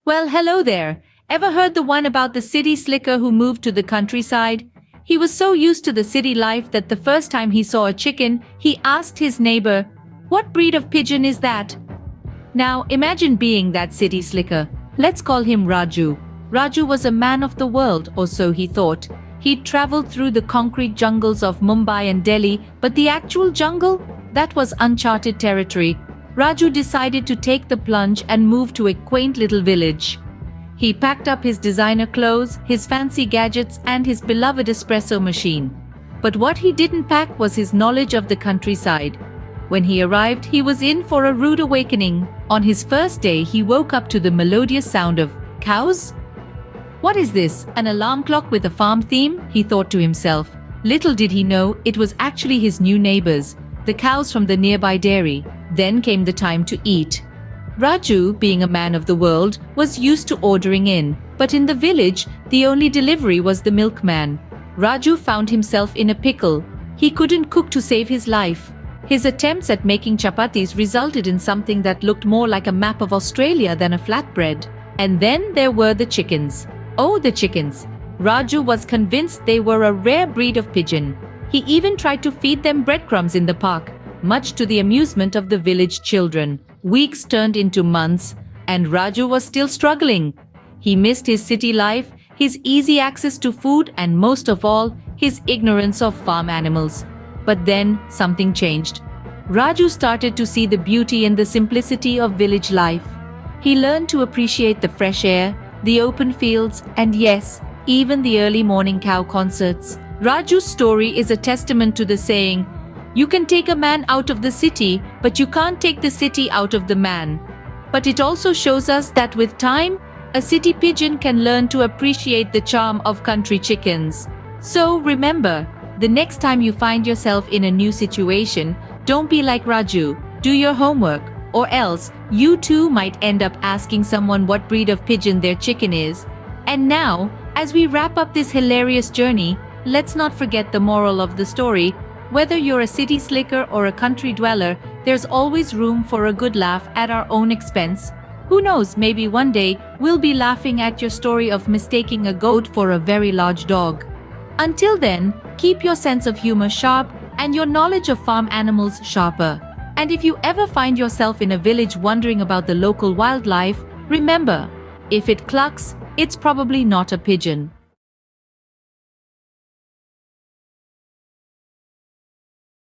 Well, hello there. Ever heard the one about the city slicker who moved to the countryside? He was so used to the city life that the first time he saw a chicken, he asked his neighbor, "What breed of pigeon is that?" Now, imagine being that city slicker. Let's call him Raju. Raju was a man of the world, or so he thought. He'd traveled through the concrete jungles of Mumbai and Delhi, but the actual jungle? That was uncharted territory. Raju decided to take the plunge and move to a quaint little village. He packed up his designer clothes, his fancy gadgets, and his beloved espresso machine. But what he didn't pack was his knowledge of the countryside. When he arrived, he was in for a rude awakening. On his first day, he woke up to the melodious sound of cows. What is this, an alarm clock with a farm theme? He thought to himself. Little did he know, it was actually his new neighbors, the cows from the nearby dairy. Then came the time to eat. Raju, being a man of the world, was used to ordering in, but in the village, the only delivery was the milkman. Raju found himself in a pickle. He couldn't cook to save his life. His attempts at making chapatis resulted in something that looked more like a map of Australia than a flatbread. And then there were the chickens. Oh, the chickens. Raju was convinced they were a rare breed of pigeon. He even tried to feed them breadcrumbs in the park, much to the amusement of the village children. Weeks turned into months, and Raju was still struggling. He missed his city life, his easy access to food, and most of all, his ignorance of farm animals. But then, something changed. Raju started to see the beauty and the simplicity of village life. He learned to appreciate the fresh air, the open fields, and yes, even the early morning cow concerts. Raju's story is a testament to the saying, "You can take a man out of the city, but you can't take the city out of the man." But it also shows us that with time, a city pigeon can learn to appreciate the charm of country chickens. So remember, the next time you find yourself in a new situation, don't be like Raju. Do your homework, or else you too might end up asking someone what breed of pigeon their chicken is. And now, as we wrap up this hilarious journey, let's not forget the moral of the story. Whether you're a city slicker or a country dweller, there's always room for a good laugh at our own expense. Who knows, maybe one day we'll be laughing at your story of mistaking a goat for a very large dog. Until then, keep your sense of humor sharp and your knowledge of farm animals sharper. And if you ever find yourself in a village wondering about the local wildlife, remember, if it clucks, it's probably not a pigeon.